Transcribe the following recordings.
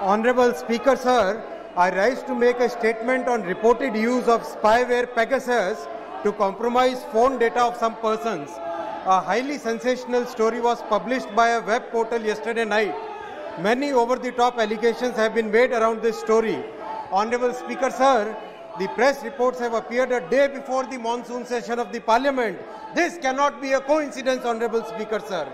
Honorable Speaker, sir, I rise to make a statement on reported use of spyware Pegasus to compromise phone data of some persons. A highly sensational story was published by a web portal yesterday night. Many over-the-top allegations have been made around this story. Honorable Speaker, sir, the press reports have appeared a day before the monsoon session of the Parliament. This cannot be a coincidence, Honorable Speaker, sir.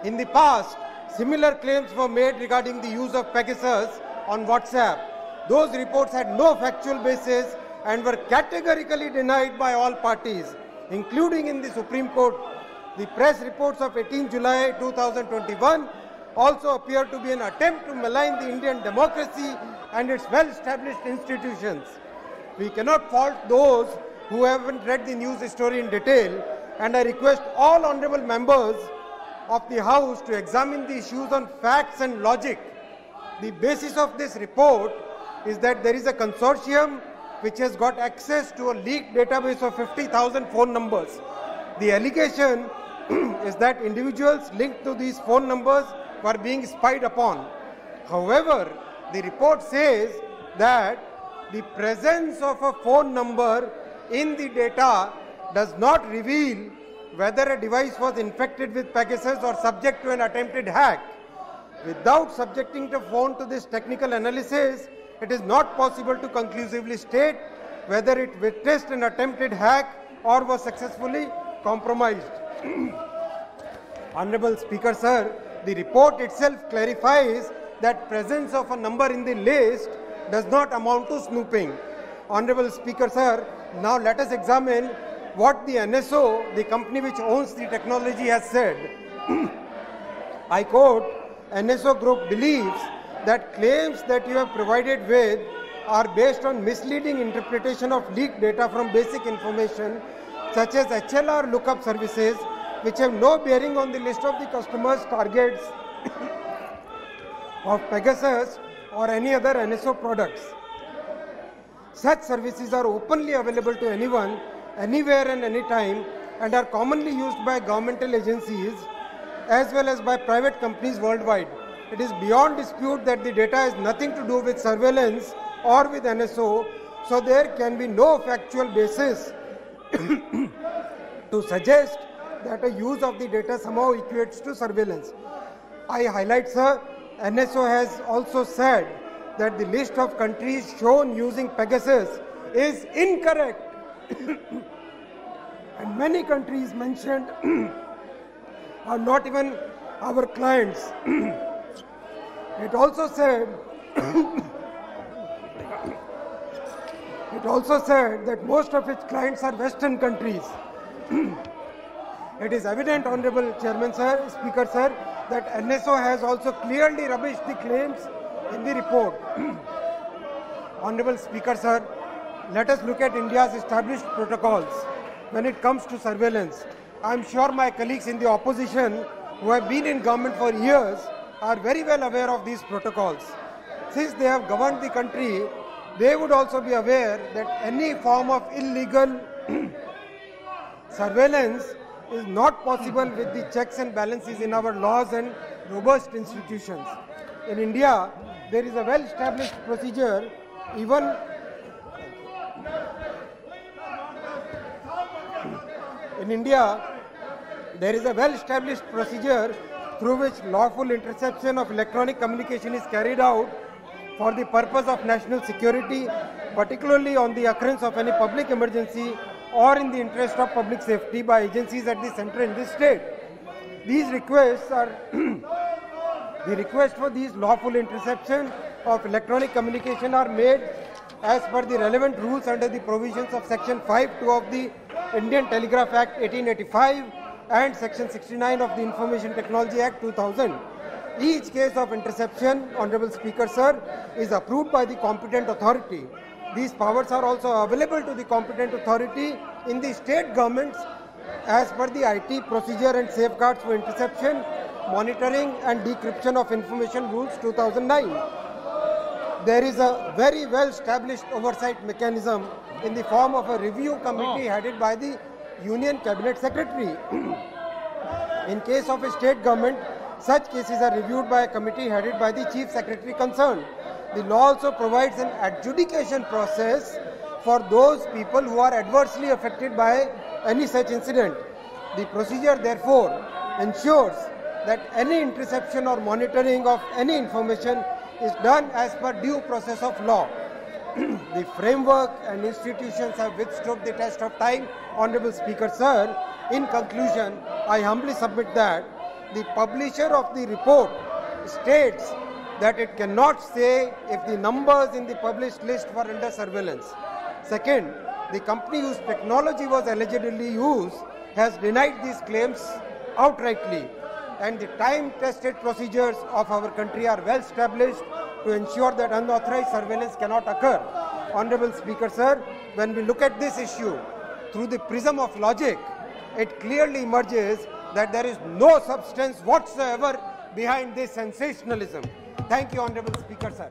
In the past, similar claims were made regarding the use of Pegasus on WhatsApp. Those reports had no factual basis and were categorically denied by all parties, including in the Supreme Court. The press reports of 18 July 2021 also appear to be an attempt to malign the Indian democracy and its well-established institutions. We cannot fault those who haven't read the news story in detail, and I request all honorable members of the House to examine the issues on facts and logic. The basis of this report is that there is a consortium which has got access to a leaked database of 50,000 phone numbers. The allegation is that individuals linked to these phone numbers were being spied upon. However, the report says that the presence of a phone number in the data does not reveal whether a device was infected with Pegasus or subject to an attempted hack. Without subjecting the phone to this technical analysis, it is not possible to conclusively state whether it witnessed an attempted hack or was successfully compromised. Honorable Speaker, sir, the report itself clarifies that presence of a number in the list does not amount to snooping. Honorable Speaker, sir, now let us examine what the NSO, the company which owns the technology, has said. I quote, NSO Group believes that claims that you have provided with are based on misleading interpretation of leaked data from basic information such as HLR lookup services which have no bearing on the list of the customers' targets of Pegasus or any other NSO products. Such services are openly available to anyone, anywhere and anytime, and are commonly used by governmental agencies as well as by private companies worldwide. It is beyond dispute that the data has nothing to do with surveillance or with NSO, so there can be no factual basis to suggest that a use of the data somehow equates to surveillance. I highlight, sir, NSO has also said that the list of countries shown using Pegasus is incorrect. And many countries mentioned are not even our clients. It also said that most of its clients are Western countries. It is evident, Honorable Chairman, sir, Speaker, sir, that NSO has also clearly rubbished the claims in the report. Honorable Speaker, sir, let us look at India's established protocols when it comes to surveillance. I am sure my colleagues in the opposition who have been in government for years are very well aware of these protocols. Since they have governed the country, they would also be aware that any form of illegal surveillance is not possible with the checks and balances in our laws and robust institutions. In India, there is a well-established procedure through which lawful interception of electronic communication is carried out for the purpose of national security, particularly on the occurrence of any public emergency or in the interest of public safety by agencies at the center in the state. These requests are the request for these lawful interception of electronic communication are made as per the relevant rules under the provisions of Section 5(2) of the Indian Telegraph Act 1885 and Section 69 of the Information Technology Act 2000. Each case of interception, Honorable Speaker, sir, is approved by the competent authority. These powers are also available to the competent authority in the state governments as per the IT Procedure and Safeguards for Interception, Monitoring and Decryption of Information Rules 2009. There is a very well-established oversight mechanism in the form of a review committee headed by the Union Cabinet Secretary. In case of a state government, such cases are reviewed by a committee headed by the Chief Secretary concerned. the law also provides an adjudication process for those people who are adversely affected by any such incident. The procedure therefore ensures that any interception or monitoring of any information is done as per due process of law. The framework and institutions have withstood the test of time. Honorable Speaker, sir, in conclusion, I humbly submit that the publisher of the report states that it cannot say if the numbers in the published list were under surveillance. Second, the company whose technology was allegedly used has denied these claims outrightly, and the time-tested procedures of our country are well established to ensure that unauthorized surveillance cannot occur. Honorable Speaker, sir, when we look at this issue through the prism of logic, it clearly emerges that there is no substance whatsoever behind this sensationalism. Thank you, Honorable Speaker, sir.